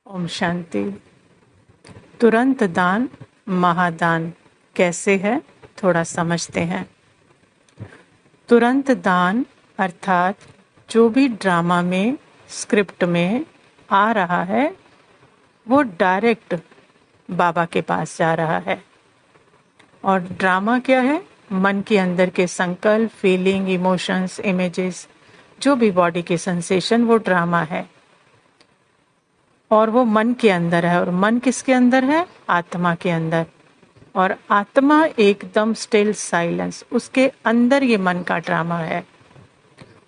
ओम शांति। तुरंत दान महादान कैसे है, थोड़ा समझते हैं। तुरंत दान अर्थात जो भी ड्रामा में, स्क्रिप्ट में आ रहा है वो डायरेक्ट बाबा के पास जा रहा है। और ड्रामा क्या है? मन के अंदर के संकल्प, फीलिंग, इमोशंस, इमेजेस, जो भी बॉडी के सेंसेशन, वो ड्रामा है। और वो मन के अंदर है। और मन किसके अंदर है? आत्मा के अंदर। और आत्मा एकदम स्टिल, साइलेंस, उसके अंदर ये मन का ड्रामा है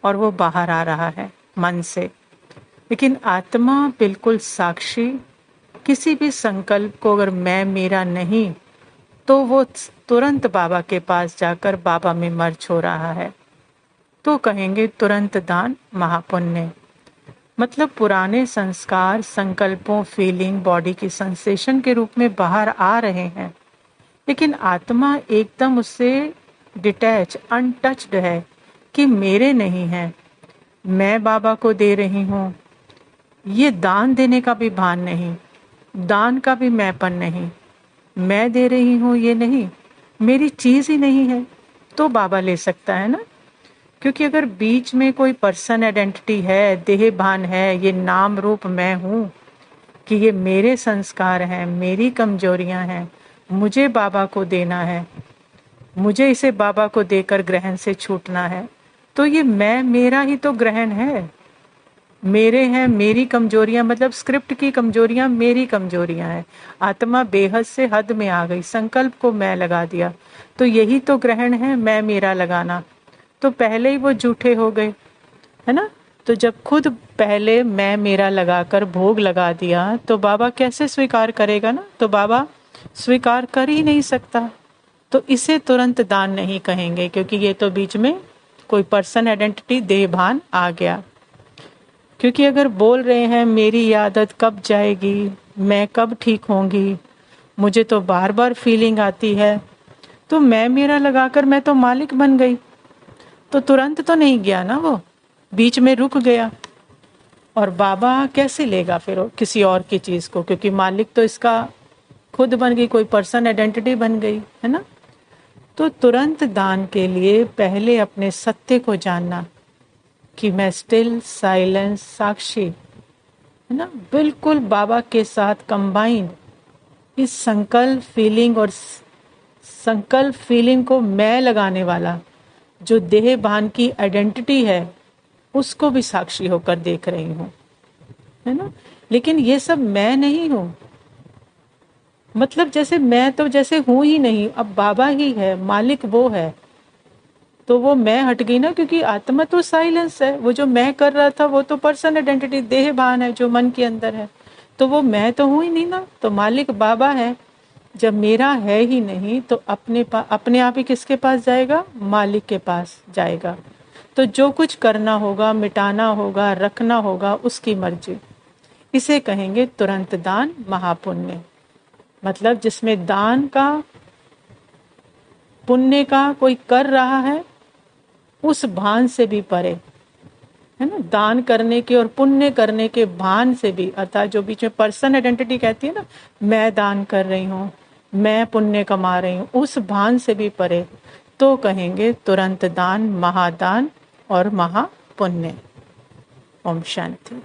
और वो बाहर आ रहा है मन से। लेकिन आत्मा बिल्कुल साक्षी, किसी भी संकल्प को अगर मैं मेरा नहीं, तो वो तुरंत बाबा के पास जाकर बाबा में मर्ज हो रहा है। तो कहेंगे तुरंत दान महापुण्य। मतलब पुराने संस्कार, संकल्पों, फीलिंग, बॉडी की सेंसेशन के रूप में बाहर आ रहे हैं, लेकिन आत्मा एकदम उससे डिटैच, अनटच्ड है कि मेरे नहीं है, मैं बाबा को दे रही हूँ। ये दान देने का भी भान नहीं, दान का भी मैंपन नहीं, मैं दे रही हूँ ये नहीं, मेरी चीज़ ही नहीं है, तो बाबा ले सकता है ना। क्योंकि अगर बीच में कोई पर्सन आइडेंटिटी है, देह भान है, ये नाम रूप मैं हूँ, कि ये मेरे संस्कार हैं, मेरी कमजोरियां हैं, मुझे बाबा को देना है, मुझे इसे बाबा को देकर ग्रहण से छूटना है, तो ये मैं मेरा ही तो ग्रहण है। मेरे हैं, मेरी कमजोरियां, मतलब स्क्रिप्ट की कमजोरियां मेरी कमजोरियां हैं। आत्मा बेहद से हद में आ गई, संकल्प को मैं लगा दिया, तो यही तो ग्रहण है, मैं मेरा लगाना। तो पहले ही वो झूठे हो गए, है ना। तो जब खुद पहले मैं मेरा लगाकर भोग लगा दिया, तो बाबा कैसे स्वीकार करेगा ना। तो बाबा स्वीकार कर ही नहीं सकता। तो इसे तुरंत दान नहीं कहेंगे, क्योंकि ये तो बीच में कोई पर्सन आइडेंटिटी, देह भान आ गया। क्योंकि अगर बोल रहे हैं मेरी आदत कब जाएगी, मैं कब ठीक होंगी, मुझे तो बार बार फीलिंग आती है, तो मैं मेरा लगाकर मैं तो मालिक बन गई। तो तुरंत तो नहीं गया ना, वो बीच में रुक गया। और बाबा कैसे लेगा फिर किसी और की चीज को, क्योंकि मालिक तो इसका खुद बन गई, कोई पर्सन आइडेंटिटी बन गई, है ना। तो तुरंत दान के लिए पहले अपने सत्य को जानना कि मैं स्टिल, साइलेंस, साक्षी, है ना, बिल्कुल बाबा के साथ कंबाइन। इस संकल्प, फीलिंग और संकल्प, फीलिंग को मैं लगाने वाला जो देह भान की आइडेंटिटी है, उसको भी साक्षी होकर देख रही हूँ, है ना। लेकिन ये सब मैं नहीं हूँ। मतलब जैसे मैं तो जैसे हूँ ही नहीं, अब बाबा ही है, मालिक वो है, तो वो मैं हट गई ना। क्योंकि आत्मा तो साइलेंस है, वो जो मैं कर रहा था वो तो पर्सन आइडेंटिटी, देह भान है जो मन के अंदर है, तो वो मैं तो हूँ ही नहीं ना। तो मालिक बाबा है। जब मेरा है ही नहीं, तो अपने आप ही किसके पास जाएगा? मालिक के पास जाएगा। तो जो कुछ करना होगा, मिटाना होगा, रखना होगा, उसकी मर्जी। इसे कहेंगे तुरंत दान महापुण्य। मतलब जिसमें दान का, पुण्य का कोई कर रहा है, उस भान से भी परे, है ना। दान करने के और पुण्य करने के भान से भी, अर्थात जो बीच में पर्सन आइडेंटिटी कहती है ना, मैं दान कर रही हूँ, मैं पुण्य कमा रही हूँ, उस भान से भी परे, तो कहेंगे तुरंत दान महादान और महापुण्य। ओम शांति।